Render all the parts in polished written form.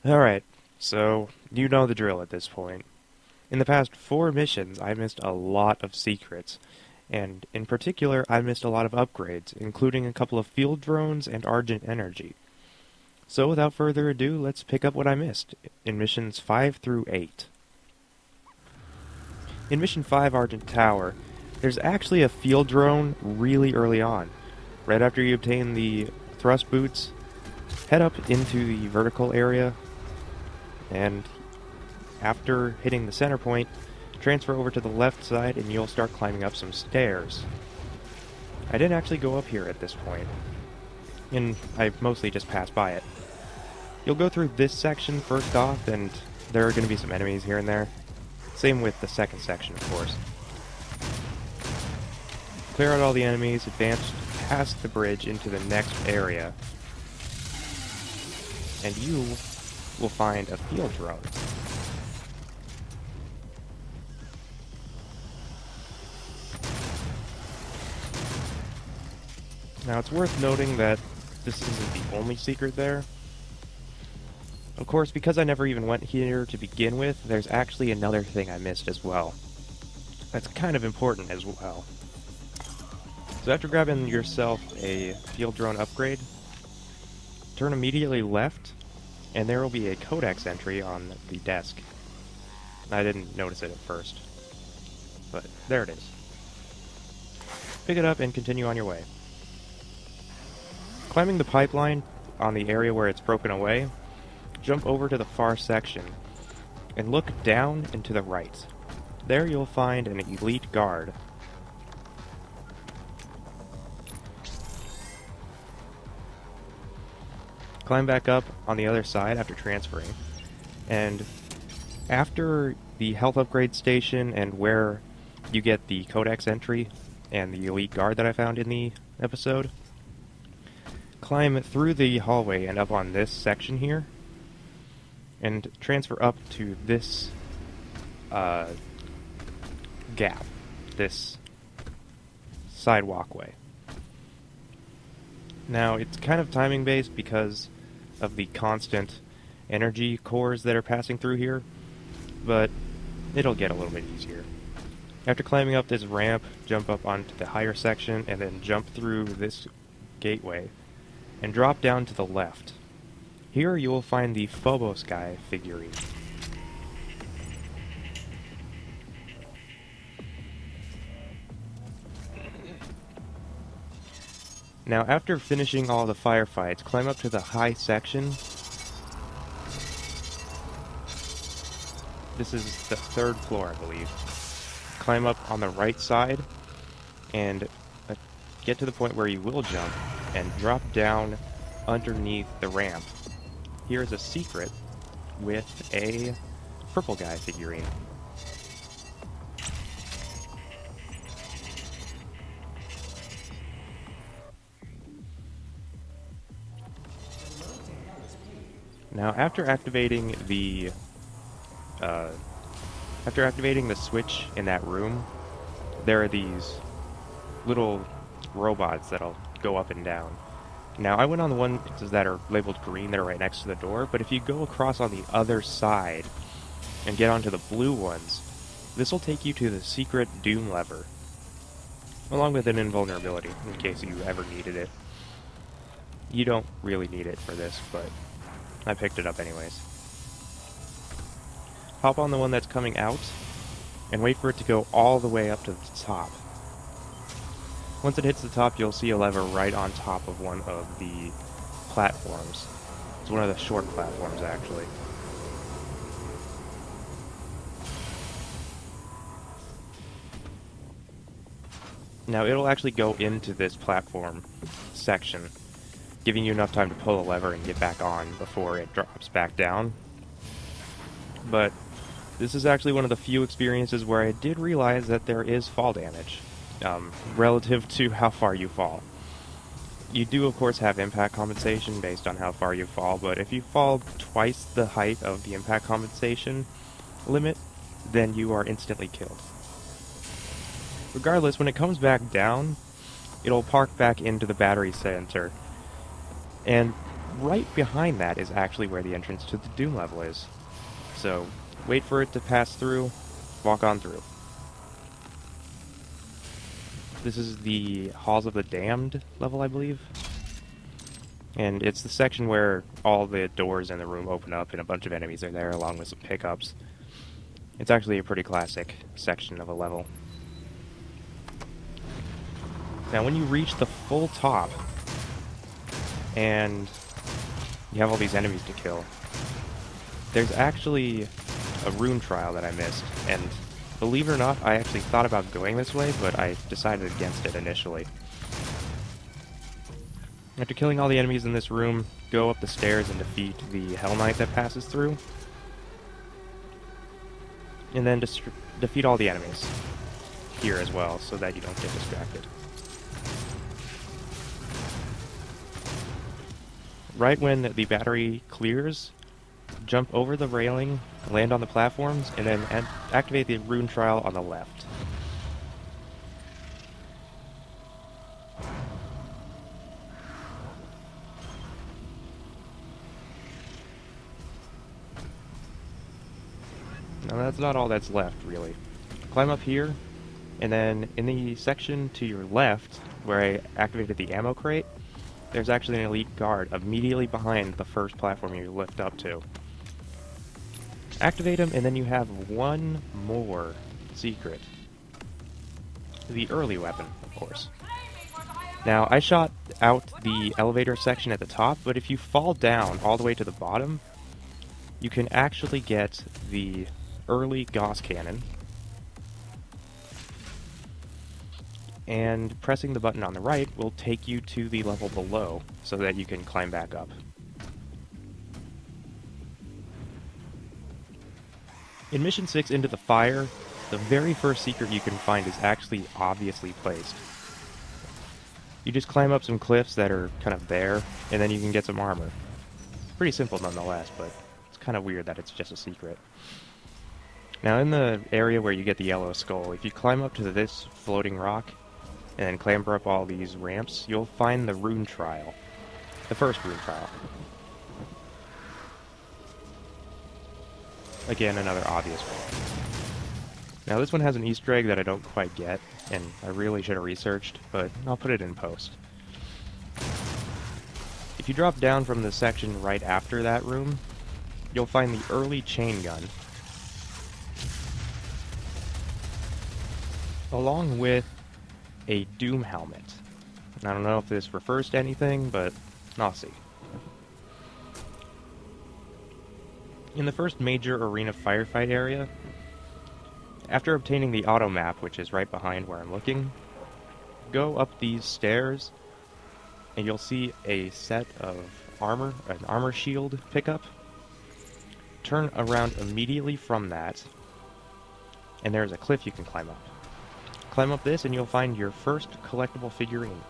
Alright, so you know the drill at this point. In the past 4 missions, I missed a lot of secrets, and in particular, I missed a lot of upgrades, including a couple of field drones and Argent Energy. So without further ado, let's pick up what I missed in missions 5 through 8. In mission 5 Argent Tower, there's actually a field drone really early on. Right after you obtain the thrust boots, head up into the vertical area, and after hitting the center point, transfer over to the left side and you'll start climbing up some stairs. I didn't actually go up here at this point, and I mostly just passed by it. You'll go through this section first off, and there are going to be some enemies here and there. Same with the second section, of course. Clear out all the enemies, advance past the bridge into the next area, and you will find a field drone. Now, it's worth noting that this isn't the only secret there. Of course, because I never even went here to begin with, there's actually another thing I missed as well. That's kind of important as well. So after grabbing yourself a field drone upgrade, turn immediately left, and there will be a codex entry on the desk. I didn't notice it at first, but there it is. Pick it up and continue on your way. Climbing the pipeline on the area where it's broken away, jump over to the far section, and look down and to the right. There you'll find an elite guard. Climb back up on the other side after transferring, and after the health upgrade station and where you get the codex entry and the elite guard that I found in the episode, climb through the hallway and up on this section here, and transfer up to this gap, this side walkway. Now, it's kind of timing based because of the constant energy cores that are passing through here, but it'll get a little bit easier. After climbing up this ramp, jump up onto the higher section, and then jump through this gateway, and drop down to the left. Here you will find the Phobos guy figurine. Now, after finishing all the firefights, climb up to the high section. This is the 3rd floor, I believe. Climb up on the right side, and get to the point where you will jump, and drop down underneath the ramp. Here's a secret with a purple guy figurine. Now, after activating the switch in that room, there are these little robots that'll go up and down. Now, I went on the ones that are labeled green that are right next to the door, but if you go across on the other side and get onto the blue ones, this will take you to the secret Doom lever, along with an invulnerability, in case you ever needed it. You don't really need it for this, but I picked it up anyways. Hop on the one that's coming out, and wait for it to go all the way up to the top. Once it hits the top, you'll see a lever right on top of one of the platforms. It's one of the short platforms, actually. Now, it'll actually go into this platform section, giving you enough time to pull a lever and get back on before it drops back down. But this is actually one of the few experiences where I did realize that there is fall damage, relative to how far you fall. You do, of course, have impact compensation based on how far you fall, but if you fall twice the height of the impact compensation limit, then you are instantly killed. Regardless, when it comes back down, it'll park back into the battery center. And right behind that is actually where the entrance to the Doom level is. So, wait for it to pass through, walk on through. This is the Halls of the Damned level, I believe. And it's the section where all the doors in the room open up and a bunch of enemies are there along with some pickups. It's actually a pretty classic section of a level. Now when you reach the full top and you have all these enemies to kill, there's actually a rune trial that I missed, and believe it or not, I actually thought about going this way, but I decided against it initially. After killing all the enemies in this room, go up the stairs and defeat the Hell Knight that passes through. And then defeat all the enemies here as well, so that you don't get distracted. Right when the battery clears, jump over the railing, land on the platforms, and then activate the rune trial on the left. Now that's not all that's left, really. Climb up here, and then in the section to your left, where I activated the ammo crate, there's actually an elite guard immediately behind the first platform you lift up to. Activate him, and then you have one more secret. The early weapon, of course. Now, I shot out the elevator section at the top, but if you fall down all the way to the bottom, you can actually get the early Gauss cannon, and pressing the button on the right will take you to the level below so that you can climb back up. In Mission 6 Into the Fire, the very first secret you can find is actually obviously placed. You just climb up some cliffs that are kind of there, and then you can get some armor. Pretty simple nonetheless, but it's kind of weird that it's just a secret. Now in the area where you get the yellow skull, if you climb up to this floating rock, and then clamber up all these ramps, you'll find the rune trial. The first rune trial. Again, another obvious one. Now this one has an Easter egg that I don't quite get, and I really should have researched, but I'll put it in post. If you drop down from the section right after that room, you'll find the early chain gun, along with a Doom helmet. I don't know if this refers to anything, but I'll see. In the first major arena firefight area, after obtaining the auto map, which is right behind where I'm looking, go up these stairs, and you'll see a set of armor, an armor shield pickup. Turn around immediately from that, and there's a cliff you can climb up. Climb up this and you'll find your first collectible figurine.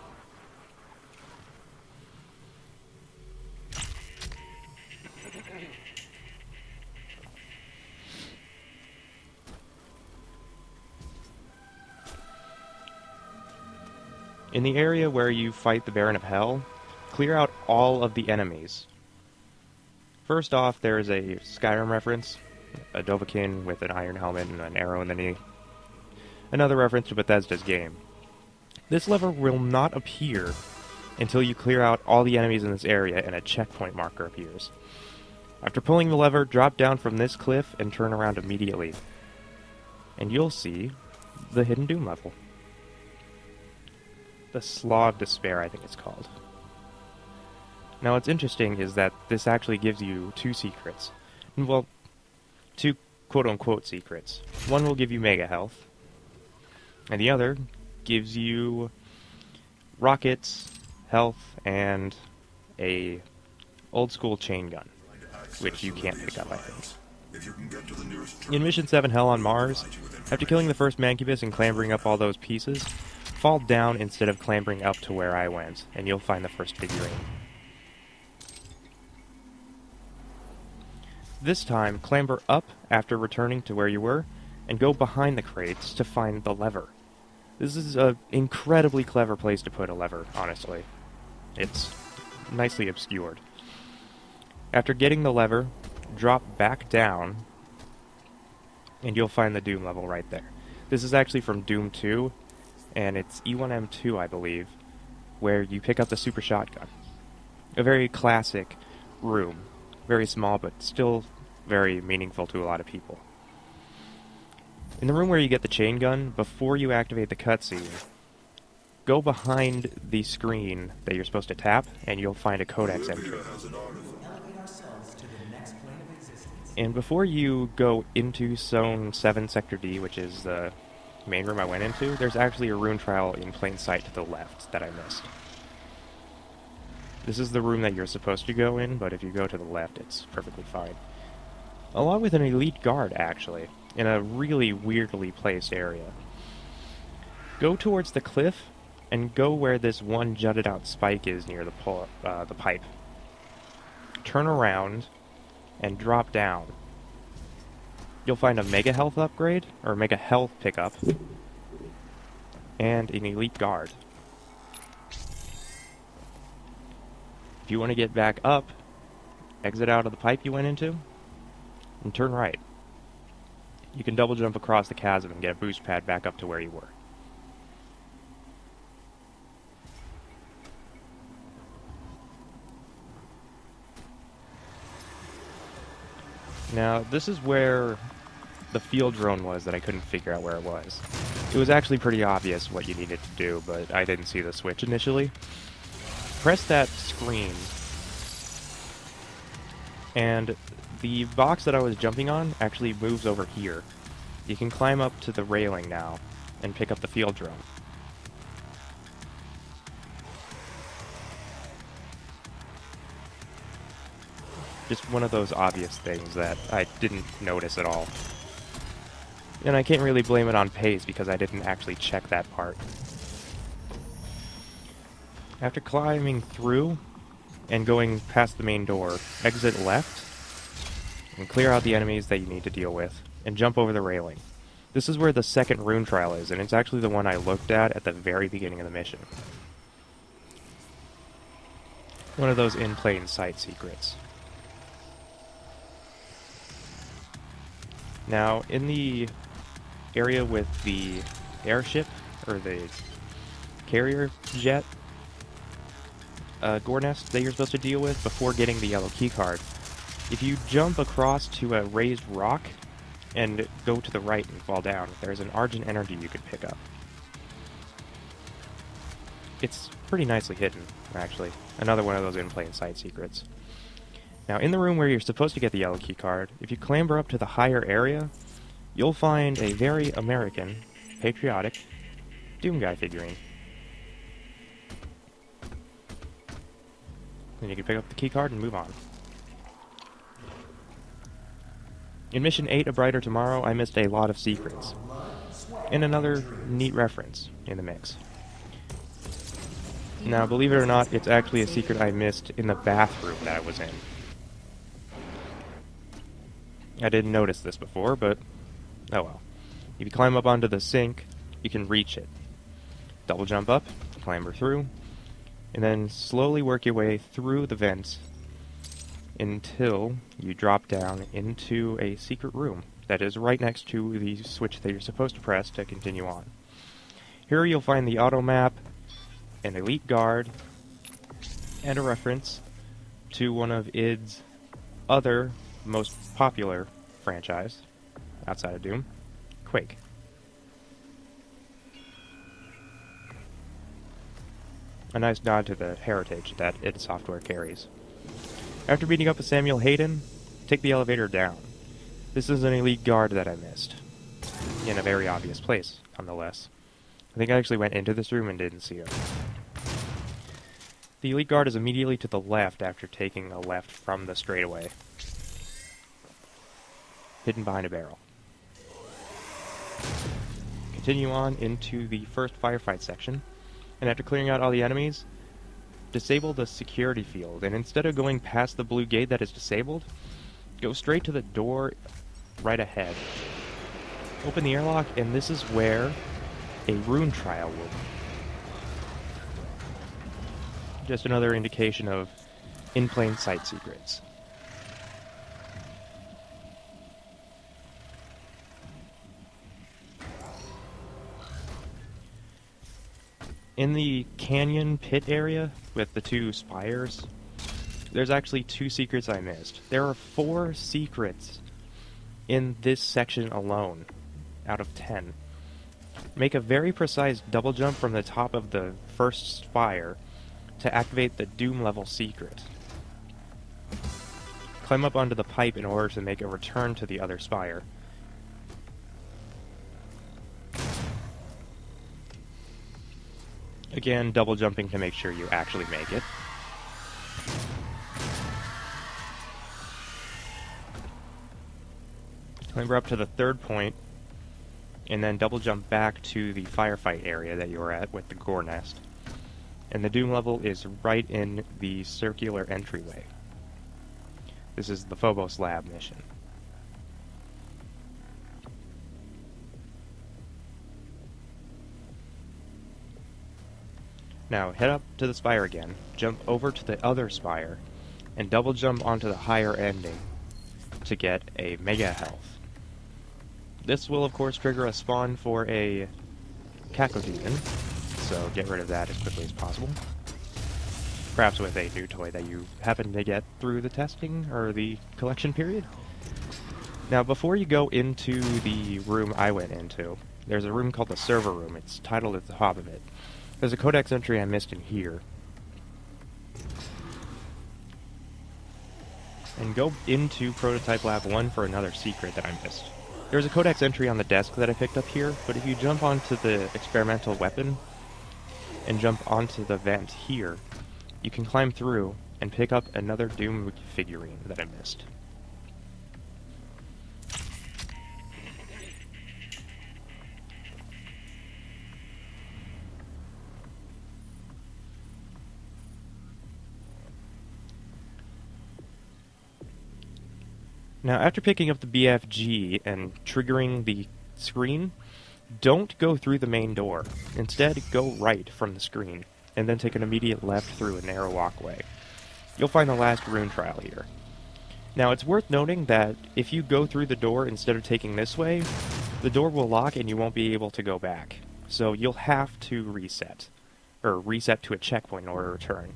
In the area where you fight the Baron of Hell, clear out all of the enemies. First off, there is a Skyrim reference, a Dovahkiin with an iron helmet and an arrow in the knee. Another reference to Bethesda's game. This lever will not appear until you clear out all the enemies in this area and a checkpoint marker appears. After pulling the lever, drop down from this cliff and turn around immediately. And you'll see the Hidden Doom level. The Slaw of Despair, I think it's called. Now what's interesting is that this actually gives you two secrets. Well, two quote-unquote secrets. One will give you mega health, and the other gives you rockets, health, and a old-school chain gun, which you can't pick up, I think. In Mission 7 Hell on Mars, after killing the first Mancubus and clambering up all those pieces, fall down instead of clambering up to where I went, and you'll find the first figurine. This time, clamber up after returning to where you were, and go behind the crates to find the lever. This is an incredibly clever place to put a lever, honestly. It's nicely obscured. After getting the lever, drop back down, and you'll find the Doom level right there. This is actually from Doom 2, and it's E1M2, I believe, where you pick up the super shotgun. A very classic room. Very small, but still very meaningful to a lot of people. In the room where you get the chain gun, before you activate the cutscene, go behind the screen that you're supposed to tap, and you'll find a codex entry. And before you go into Zone 7 Sector D, which is the main room I went into, there's actually a rune trial in plain sight to the left that I missed. This is the room that you're supposed to go in, but if you go to the left, it's perfectly fine. Along with an elite guard, actually, in a really weirdly placed area. Go towards the cliff, and go where this one jutted out spike is near the pipe. Turn around, and drop down. You'll find a mega health upgrade, or mega health pickup, and an elite guard. If you want to get back up, exit out of the pipe you went into, and turn right. You can double jump across the chasm and get a boost pad back up to where you were. Now, this is where the field drone was that I couldn't figure out where it was. It was actually pretty obvious what you needed to do, but I didn't see the switch initially. Press that screen, and the box that I was jumping on actually moves over here. You can climb up to the railing now and pick up the field drone. Just one of those obvious things that I didn't notice at all. And I can't really blame it on pace because I didn't actually check that part. After climbing through and going past the main door, exit left and clear out the enemies that you need to deal with and jump over the railing. This is where the second rune trial is, and it's actually the one I looked at the very beginning of the mission. One of those in plain sight secrets. Now, in the area with the airship, or the carrier jet gore nest that you're supposed to deal with before getting the yellow keycard, if you jump across to a raised rock and go to the right and fall down, there's an Argent energy you could pick up. It's pretty nicely hidden, actually. Another one of those in plain sight secrets. Now, in the room where you're supposed to get the yellow key card, if you clamber up to the higher area, you'll find a very American, patriotic Doom Guy figurine. Then you can pick up the key card and move on. In Mission 8, A Brighter Tomorrow, I missed a lot of secrets. And another neat reference in the mix. Now, believe it or not, it's actually a secret I missed in the bathroom that I was in. I didn't notice this before, but oh well. If you climb up onto the sink, you can reach it. Double jump up, clamber through, and then slowly work your way through the vents until you drop down into a secret room that is right next to the switch that you're supposed to press to continue on. Here you'll find the auto map, an elite guard, and a reference to one of id's other most popular franchise outside of Doom, Quake. A nice nod to the heritage that id Software carries. After beating up with Samuel Hayden, take the elevator down. This is an elite guard that I missed, in a very obvious place, nonetheless. I think I actually went into this room and didn't see him. The elite guard is immediately to the left after taking a left from the straightaway. Hidden behind a barrel. Continue on into the first firefight section, and after clearing out all the enemies, disable the security field, and instead of going past the blue gate that is disabled, go straight to the door right ahead. Open the airlock, and this is where a rune trial will be. Just another indication of in plain sight secrets. In the canyon pit area with the 2 spires, there's actually 2 secrets I missed. There are 4 secrets in this section alone, out of 10. Make a very precise double jump from the top of the first spire to activate the Doom level secret. Climb up onto the pipe in order to make a return to the other spire. Again, double jumping to make sure you actually make it. Climber up to the 3rd point, and then double jump back to the firefight area that you were at with the gore nest. And the Doom level is right in the circular entryway. This is the Phobos Lab mission. Now head up to the spire again, jump over to the other spire, and double jump onto the higher ending to get a Mega Health. This will of course trigger a spawn for a Cacodemon, so get rid of that as quickly as possible. Perhaps with a new toy that you happen to get through the testing or the collection period. Now before you go into the room I went into, there's a room called the server room. It's titled at the top of it. There's a codex entry I missed in here. And go into Prototype Lab 1 for another secret that I missed. There's a codex entry on the desk that I picked up here, but if you jump onto the experimental weapon and jump onto the vent here, you can climb through and pick up another Doom figurine that I missed. Now, after picking up the BFG and triggering the screen, don't go through the main door. Instead, go right from the screen, and then take an immediate left through a narrow walkway. You'll find the last rune trial here. Now, it's worth noting that if you go through the door instead of taking this way, the door will lock and you won't be able to go back. So you'll have to reset, or reset to a checkpoint in order to return.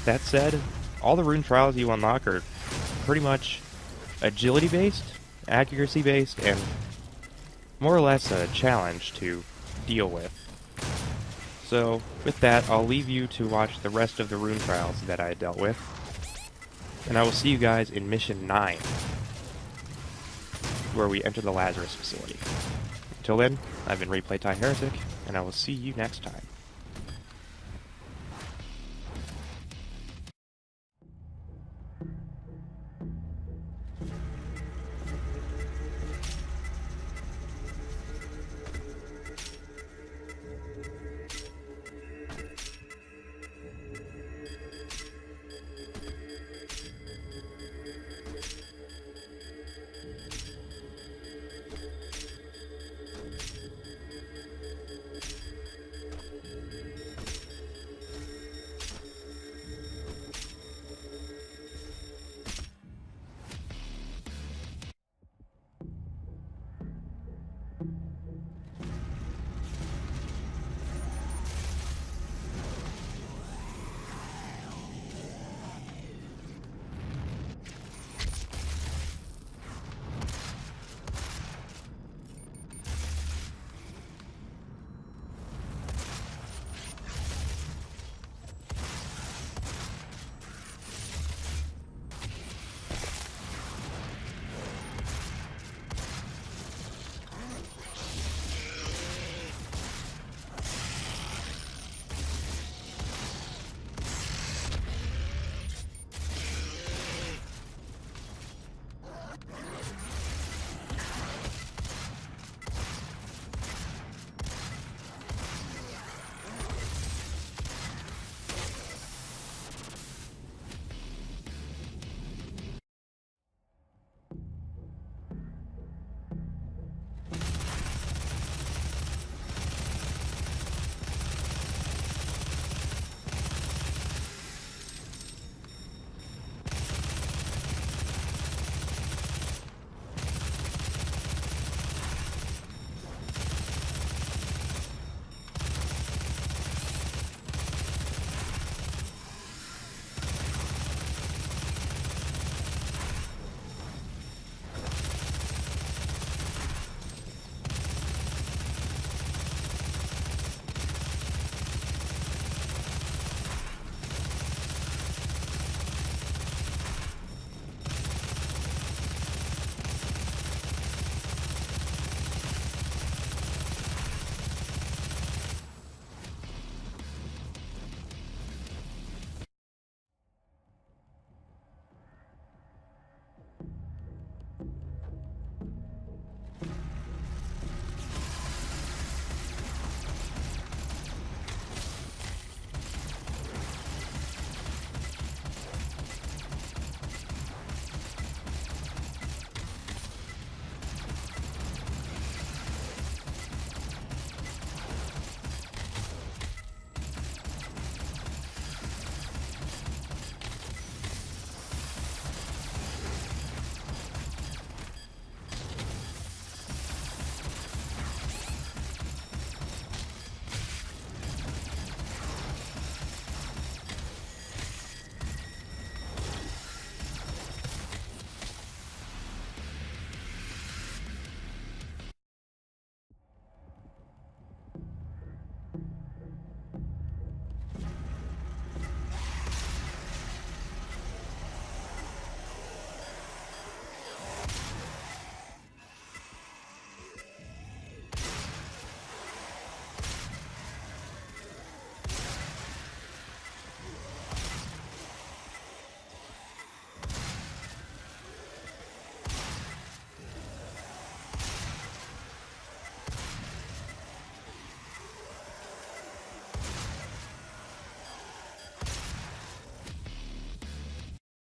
That said, all the rune trials you unlock are pretty much agility-based, accuracy-based, and more or less a challenge to deal with. So, with that, I'll leave you to watch the rest of the rune trials that I dealt with, and I will see you guys in Mission 9, where we enter the Lazarus facility. Until then, I've been Replay Ty Heretic, and I will see you next time.